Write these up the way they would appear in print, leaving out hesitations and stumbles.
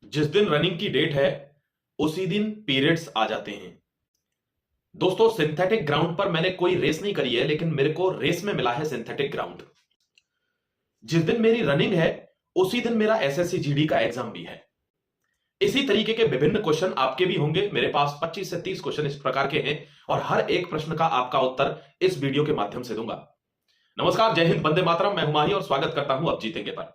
जिस दिन रनिंग की डेट है उसी दिन पीरियड्स आ जाते हैं। दोस्तों, सिंथेटिक ग्राउंड पर मैंने कोई रेस नहीं करी है, लेकिन मेरे को रेस में मिला है सिंथेटिक ग्राउंड। जिस दिन मेरी रनिंग है उसी दिन मेरा एसएससी जीडी का एग्जाम भी है। इसी तरीके के विभिन्न क्वेश्चन आपके भी होंगे। मेरे पास 25 से 30 क्वेश्चन इस प्रकार के हैं और हर एक प्रश्न का आपका उत्तर इस वीडियो के माध्यम से दूंगा। नमस्कार, जय हिंद, वंदे मातरम। मैं हूं माही और स्वागत करता हूं अब जीतेंगे पर।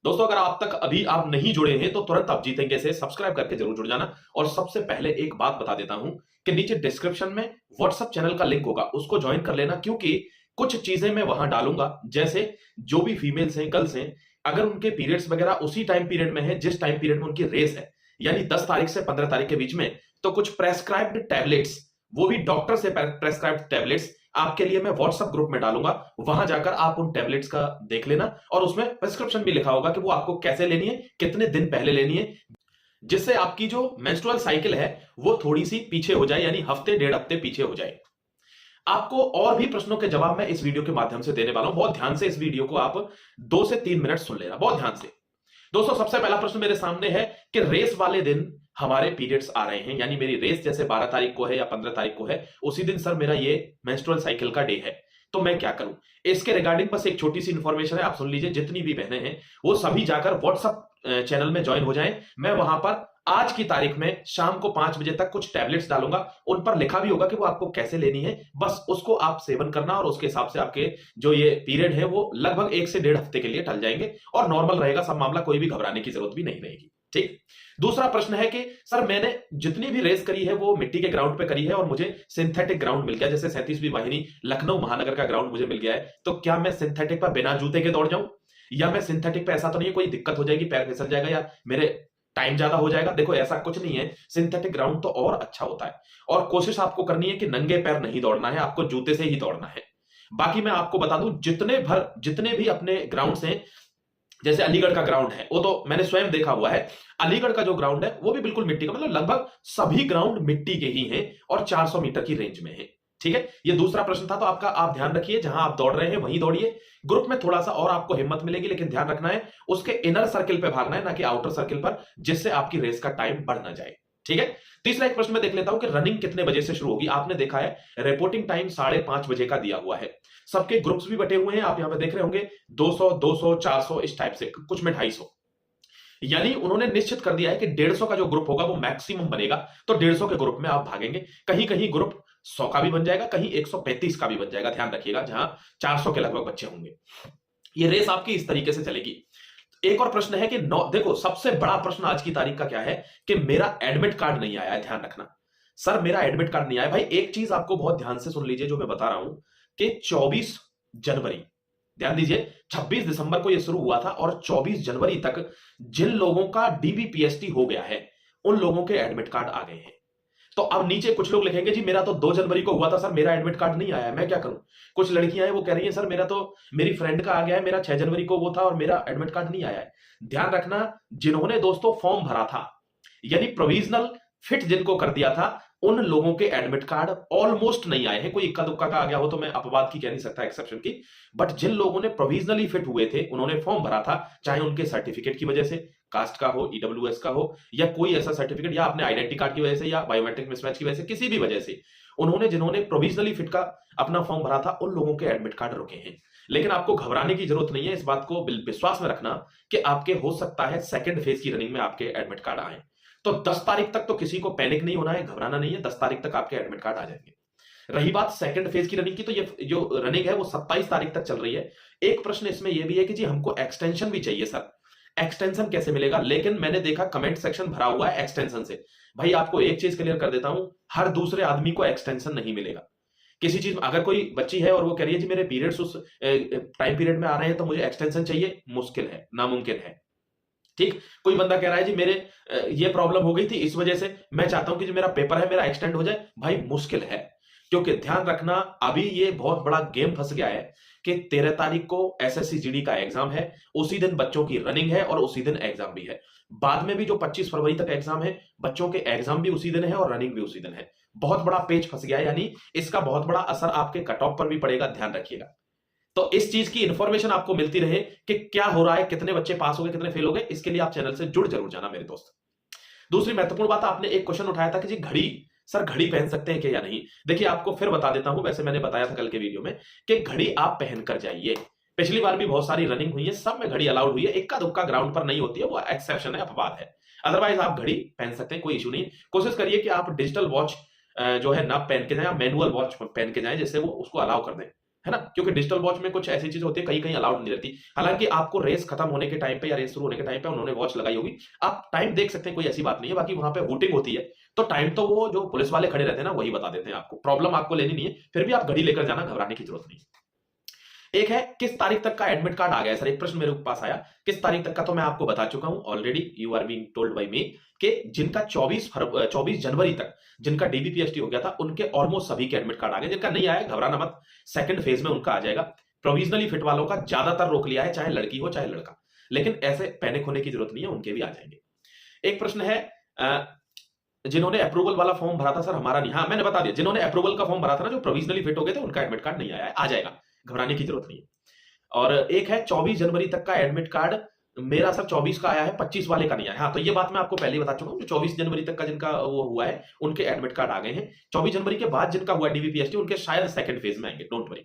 दोस्तों, अगर आप तक अभी आप नहीं जुड़े हैं तो तुरंत आप जीतेंगे से सब्सक्राइब करके जरूर जुड़ जाना। और सबसे पहले एक बात बता देता हूं कि नीचे डिस्क्रिप्शन में व्हाट्सएप चैनल का लिंक होगा, उसको ज्वाइन कर लेना, क्योंकि कुछ चीजें मैं वहां डालूंगा। जैसे जो भी फीमेल्स हैं, गर्ल्स हैं, अगर उनके पीरियड्स वगैरह उसी टाइम पीरियड में है जिस टाइम पीरियड में उनकी रेस है, यानी 10 तारीख से 15 तारीख के बीच में, तो कुछ प्रेस्क्राइब्ड टैबलेट्स, वो भी डॉक्टर से प्रेस्क्राइब्ड टैबलेट्स आपके लिए मैं व्हाट्सएप ग्रुप में डालूंगा। वहां जाकर आप उन टैबलेट्स का देख लेना और उसमें प्रिस्क्रिप्शन भी लिखा होगा कि वो आपको कैसे लेनी है, कितने दिन पहले लेनी है, जिससे आपकी जो मेंस्ट्रुअल साइकिल है वो थोड़ी सी पीछे हो जाए, यानी हफ्ते डेढ़ हफ्ते पीछे हो जाए। आपको और भी प्रश्नों के जवाब मैं इस वीडियो के माध्यम से देने वाला हूं। बहुत ध्यान से इस वीडियो को आप 2 से 3 मिनट सुन लेना, बहुत ध्यान से। दोस्तों, सबसे पहला प्रश्न मेरे सामने है कि रेस वाले दिन हमारे पीरियड्स आ रहे हैं, यानी मेरी रेस जैसे 12 तारीख को है या 15 तारीख को है, उसी दिन सर मेरा ये मेंस्ट्रुअल साइकिल का डे है, तो मैं क्या करूं? इसके रिगार्डिंग बस एक छोटी सी इंफॉर्मेशन है, आप सुन लीजिए। जितनी भी बहनें हैं वो सभी जाकर व्हाट्सएप चैनल में ज्वाइन हो जाएं। मैं वहां पर आज की तारीख में शाम को 5 बजे तक कुछ टैबलेट्स डालूंगा, उन पर लिखा भी होगा कि वो आपको कैसे लेनी है। बस उसको आप सेवन करना और उसके हिसाब से आपके जो ये पीरियड है वो लगभग 1 से 1.5 हफ्ते के लिए टल जाएंगे और नॉर्मल रहेगा सब मामला। कोई भी घबराने की जरूरत भी नहीं रहेगी। ठीक। दूसरा प्रश्न है कि सर मैंने जितनी भी रेस करी है वो मिट्टी के ग्राउंड पे करी है और मुझे सिंथेटिक ग्राउंड मिल गया, जैसे 37वीं वाहिनी लखनऊ महानगर का ग्राउंड मुझे मिल गया है, तो क्या मैं सिंथेटिक पर बिना जूते के दौड़ जाऊं? या मैं सिंथेटिक पे, ऐसा तो नहीं है कोई दिक्कत हो जाएगी, पैर फिसल जाएगा या मेरे टाइम ज्यादा हो जाएगा? देखो, ऐसा कुछ नहीं है। सिंथेटिक ग्राउंड तो और अच्छा होता है और कोशिश आपको करनी है कि नंगे पैर नहीं दौड़ना है, आपको जूते से ही दौड़ना है। बाकी मैं आपको बता दूं, जितने भी अपने ग्राउंड्स हैं, जैसे अलीगढ़ का ग्राउंड है, वो तो मैंने स्वयं देखा हुआ है। अलीगढ़ का जो ग्राउंड है वो भी बिल्कुल मिट्टी का, मतलब लगभग सभी ग्राउंड मिट्टी के ही हैं और 400 मीटर की रेंज में है। ठीक है, ये दूसरा प्रश्न था, तो आपका आप ध्यान रखिए, जहां आप दौड़ रहे हैं वहीं दौड़िए। ग्रुप में थोड़ा सा और आपको हिम्मत मिलेगी, लेकिन ध्यान रखना है उसके इनर सर्किल पे भागना है, ना कि आउटर सर्किल पर, जिससे आपकी रेस का टाइम बढ़ ना जाए। ठीक है। तीसरा एक प्रश्न मैं देख लेता हूं कि रनिंग कितने बजे से शुरू होगी। आपने देखा है रिपोर्टिंग टाइम 5:30 बजे का दिया हुआ है। सबके ग्रुप्स भी बटे हुए हैं, आप यहां पे देख रहे होंगे, 200, 200, 400 इस टाइप से, कुछ में 250। यानी उन्होंने निश्चित कर दिया है कि 150 का जो ग्रुप होगा वो मैक्सिमम बनेगा, तो 150 के ग्रुप में आप भागेंगे। कहीं कहीं ग्रुप 100 का भी बन जाएगा, कहीं 135 का भी बन जाएगा, ध्यान रखिएगा, जहां 400 के लगभग बच्चे होंगे। ये रेस आपकी इस तरीके से चलेगी। एक और प्रश्न है कि देखो, सबसे बड़ा प्रश्न आज की तारीख का क्या है कि मेरा एडमिट कार्ड नहीं आया है। ध्यान रखना, सर मेरा एडमिट कार्ड नहीं आया। भाई एक चीज आपको बहुत ध्यान से सुन लीजिए जो मैं बता रहा हूं कि 24 जनवरी, ध्यान दीजिए, 26 दिसंबर को यह शुरू हुआ था और 24 जनवरी तक जिन लोगों का डीबीपीएसटी हो गया है उन लोगों के एडमिट कार्ड आ गए हैं। तो अब नीचे कुछ लोग लिखेंगे जी मेरा तो 2 जनवरी को हुआ था सर, मेरा एडमिट कार्ड नहीं आया, मैं क्या करूं? कुछ लड़कियां हैं वो कह रही हैं सर मेरा तो, मेरी फ्रेंड का आ गया है, मेरा 6 जनवरी को वो था और मेरा एडमिट कार्ड नहीं आया है। ध्यान रखना, जिन्होंने दोस्तों फॉर्म भरा था, यानी प्रोविजनल फिट जिनको कर दिया था, उन लोगों के एडमिट कार्ड ऑलमोस्ट नहीं आए हैं। कोई इक्का दुक्का का आ गया हो तो मैं अपवाद की कह नहीं सकता, एक्सेप्शन की, बट जिन लोगों ने प्रोविजनली फिट हुए थे, उन्होंने फॉर्म भरा था, चाहे उनके सर्टिफिकेट की वजह से, कास्ट का हो, ईडब्ल्यूएस का हो, या कोई ऐसा सर्टिफिकेट, या अपने आइडेंटिटी कार्ड की वजह से, या बायोमेट्रिक मिसमैच की वजह से, किसी भी वजह से जिन्होंने प्रोविजनली फिट का अपना फॉर्म भरा था, उन लोगों के एडमिट कार्ड रुके हैं। लेकिन आपको घबराने की जरूरत नहीं है, इस बात को विश्वास में रखना कि आपके हो सकता है सेकंड फेज की रनिंग में आपके एडमिट कार्ड आए। तो 10 तारीख तक तो किसी को पैनिक नहीं होना है, घबराना नहीं है, 10 तारीख तक आपके एडमिट कार्ड आ जाएंगे। रही बात सेकंड फेज की रनिंग की, तो ये जो रनिंग है वो 27 तारीख तक चल रही है। एक प्रश्न इसमें यह भी है कि जी हमको एक्सटेंशन भी चाहिए सर, एक्सटेंशन कैसे मिलेगा? लेकिन मैंने देखा कमेंट सेक्शन भरा हुआ है एक्सटेंशन से। भाई आपको एक चीज क्लियर कर देता हूं, हर दूसरे आदमी को एक्सटेंशन नहीं मिलेगा। किसी चीज, अगर कोई बच्ची है और वो कह रही है जी मेरे पीरियड्स उस टाइम पीरियड में आ रहे हैं तो मुझे एक्सटेंशन चाहिए, मुश्किल है, नामुमकिन है। ठीक। कोई बंदा कह रहा है जी मेरे ये प्रॉब्लम हो गई थी इस वजह से मैं चाहता हूं कि जो मेरा पेपर है मेरा एक्सटेंड हो जाए, भाई मुश्किल है। क्योंकि ध्यान रखना, अभी ये बहुत बड़ा गेम फंस गया है कि 13 तारीख को एसएससी जीडी का एग्जाम है, उसी दिन बच्चों की रनिंग है और उसी दिन एग्जाम भी है। बाद में भी जो 25 फरवरी तक एग्जाम है, बच्चों के एग्जाम भी उसी दिन है और रनिंग भी उसी दिन है। बहुत बड़ा पेच फंस गया है, यानी इसका बहुत बड़ा असर आपके कट ऑफ पर भी पड़ेगा, ध्यान रखिएगा। तो इस चीज की इंफॉर्मेशन आपको मिलती रहे कि क्या हो रहा है, कितने बच्चे पास हो गए, कितने फेल हो गए, इसके लिए आप चैनल से जुड़ जरूर जाना मेरे दोस्त। दूसरी महत्वपूर्ण बात, आपने एक क्वेश्चन उठाया था कि जी घड़ी, सर घड़ी पहन सकते हैं कि या नहीं। देखिए आपको फिर बता देता हूं, वैसे मैंने बताया था कल के वीडियो में कि घड़ी आप पहन कर जाइए। पिछली बार भी बहुत सारी रनिंग हुई है, सब में घड़ी अलाउड हुई है, इक्का दुक्का ग्राउंड पर नहीं होती है, वो एक्सेप्शन है, अपवाद है। अदरवाइज आप घड़ी पहन सकते हैं, कोई इशू नहीं। कोशिश करिए कि आप डिजिटल वॉच जो है ना पहन के जाए, मैनुअल वॉच पहन के जाए, जिससे वो उसको अलाउ कर दें, है ना। क्योंकि डिजिटल वॉच में कुछ ऐसी चीज होती है, कहीं कहीं अलाउड नहीं रहती। हालांकि आपको रेस खत्म होने के टाइम पे या रेस शुरू होने के टाइम पे उन्होंने वॉच लगाई होगी, आप टाइम देख सकते हैं, कोई ऐसी बात नहीं है। बाकी वहां पे हूटिंग होती है तो टाइम तो वो जो पुलिस वाले खड़े रहते हैं ना वही बता देते हैं आपको, प्रॉब्लम आपको लेनी नहीं है। फिर भी आप घड़ी लेकर जाना, घबराने की जरूरत नहीं। एक है किस तारीख तक का एडमिट कार्ड आ गया सर, एक प्रश्न मेरे पास आया, किस तारीख तक का, तो मैं आपको बता चुका हूं already, you are being told by me कि जिनका 24 जनवरी तक जिनका डीबीपीएसटी हो गया था उनके ऑलमोस्ट सभी के एडमिट कार्ड आ गए। जिनका नहीं आया घबराना मत, सेकंड फेज में उनका आ जाएगा। प्रोविजनली फिट वालों का ज्यादातर रोक लिया है, चाहे लड़की हो चाहे लड़का, लेकिन ऐसे पैनिक होने की जरूरत नहीं है, उनके भी आ जाएंगे। एक प्रश्न है जिन्होंने अप्रूवल वाला फॉर्म भरा था सर, हमारा नहीं, हाँ मैंने बता दिया, जिन्होंने अप्रूवल का फॉर्म भरा था ना, जो प्रोविजनली फिट हो गए थे, उनका एडमिट कार्ड नहीं आया है, आ जाएगा, घबराने की जरूरत नहीं है। और एक है 24 जनवरी तक का एडमिट कार्ड, मेरा सर 24 का आया है, 25 वाले का नहीं आया। हाँ तो ये बात मैं आपको पहले ही बता चुका हूं, जो 24 जनवरी तक का जिनका वो हुआ है उनके एडमिट कार्ड आ गए हैं। 24 जनवरी के बाद जिनका हुआ डीबीपीएसटी उनके शायद सेकंड फेज में आएंगे, डोंट वरी,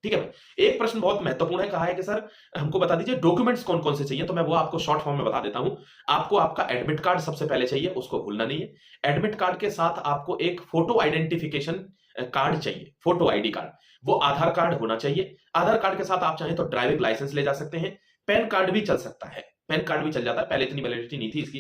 ठीक है भाई। एक प्रश्न बहुत महत्वपूर्ण है, कहा है कि सर हमको बता दीजिए डॉक्यूमेंट्स कौन कौन से चाहिए, तो मैं वो आपको शॉर्ट फॉर्म में बता देता हूं। आपको आपका एडमिट कार्ड सबसे पहले चाहिए, उसको भूलना नहीं है। एडमिट कार्ड के साथ आपको एक फोटो आइडेंटिफिकेशन कार्ड चाहिए, फोटो आईडी कार्ड, वो आधार कार्ड होना चाहिए। आधार कार्ड के साथ आप चाहें तो ड्राइविंग लाइसेंस ले जा सकते हैं, पैन कार्ड भी चल सकता है, पैन कार्ड भी चल जाता है, पहले इतनी वैलिडिटी नहीं थी इसकी,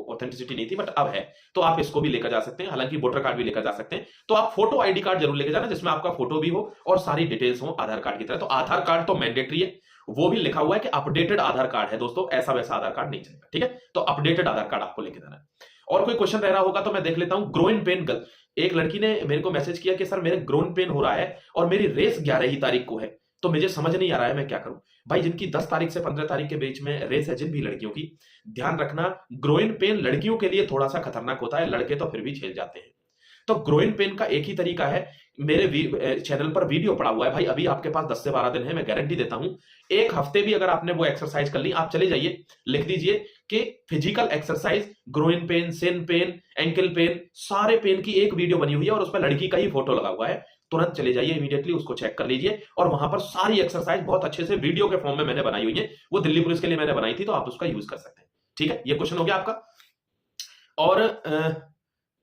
ऑथेंटिसिटी नहीं थी, बट अब है, तो आप इसको भी लेकर जा सकते हैं। हालांकि वोटर कार्ड भी लेकर जा सकते हैं। तो आप फोटो आईडी कार्ड जरूर लेकर जाना, जिसमें आपका फोटो भी हो और सारी डिटेल्स हो आधार कार्ड की तरह। तो आधार कार्ड तो मैंडेटरी है, वो भी लिखा हुआ है कि अपडेटेड आधार कार्ड है दोस्तों, ऐसा वैसा आधार कार्ड नहीं चलेगा, ठीक है। तो अपडेटेड आधार कार्ड आपको लेके जाना है। और कोई क्वेश्चन रह रहा होगा तो मैं देख लेता हूं। ग्रोइन पेन, एक लड़की ने मेरे को मैसेज किया कि सर मेरे ग्रोइन पेन हो रहा है और मेरी रेस 11 ही तारीख को है, तो मुझे समझ नहीं आ रहा है मैं क्या करूं। भाई जिनकी 10 तारीख से 15 तारीख के बीच में रेस है, जिन भी लड़कियों की, ध्यान रखना ग्रोइन पेन लड़कियों के लिए थोड़ा सा खतरनाक होता है, लड़के तो फिर भी झेल जाते हैं। तो ग्रोइन पेन का एक ही तरीका है, मेरे चैनल पर वीडियो पड़ा हुआ है भाई, अभी आपके पास 10 से 12 दिन है, मैं गारंटी देता हूं एक हफ्ते भी अगर आपने वो एक्सरसाइज कर ली, आप चले जाइए लिख दीजिए कि फिजिकल एक्सरसाइज ग्रोइन पेन, सिन पेन, एंकल पेन, सारे पेन की एक वीडियो बनी हुई है और उस पर लड़की का ही फोटो लगा हुआ है। तुरंत चले जाइए, इमीडिएटली उसको चेक कर लीजिए, और वहां पर सारी एक्सरसाइज बहुत अच्छे से वीडियो के फॉर्म में मैंने बनाई हुई है, वो दिल्ली पुलिस के लिए मैंने बनाई थी, तो आप उसका यूज कर सकते हैं, ठीक है। ये क्वेश्चन हो गया आपका। और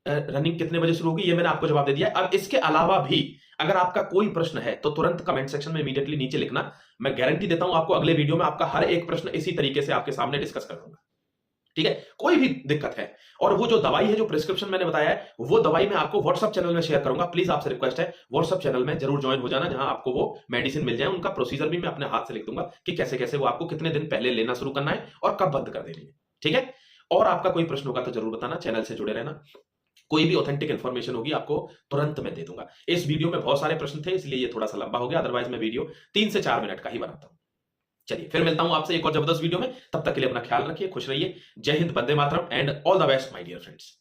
रनिंग कितने बजे शुरू होगी, ये मैंने आपको जवाब दे दिया। अब इसके अलावा भी अगर आपका कोई प्रश्न है तो तुरंत कमेंट सेक्शन में इमीडिएटली नीचे लिखना, मैं गारंटी देता हूं आपको अगले वीडियो में आपका हर एक प्रश्न इसी तरीके से आपके सामने डिस्कस कर दूंगा, ठीक है। कोई भी दिक्कत है, और वो जो दवाई है, जो प्रिस्क्रिप्शन मैंने बताया है, वो दवाई मैं आपको व्हाट्सएप चैनल में शेयर करूंगा। प्लीज आपसे रिक्वेस्ट है व्हाट्सएप चैनल में जरूर ज्वाइन हो जाना, जहां आपको वो मेडिसिन मिल जाए। उनका प्रोसीजर भी मैं अपने हाथ से लिख दूंगा कि कैसे कैसे वो आपको कितने दिन पहले लेना शुरू करना है और कब बंद कर देनी है, ठीक है। और आपका कोई प्रश्न होगा तो जरूर बताना, चैनल से जुड़े रहना, कोई भी ऑथेंटिक इंफॉर्मेशन होगी आपको तुरंत मैं दे दूंगा। इस वीडियो में बहुत सारे प्रश्न थे, इसलिए ये थोड़ा सा लंबा हो गया, अदरवाइज मैं वीडियो 3 से 4 मिनट का ही बनाता हूं। चलिए फिर मिलता हूं आपसे एक और जबरदस्त वीडियो में, तब तक के लिए अपना ख्याल रखिए, खुश रहिए। जय हिंद, वंदे मातरम and all the best my dear friends.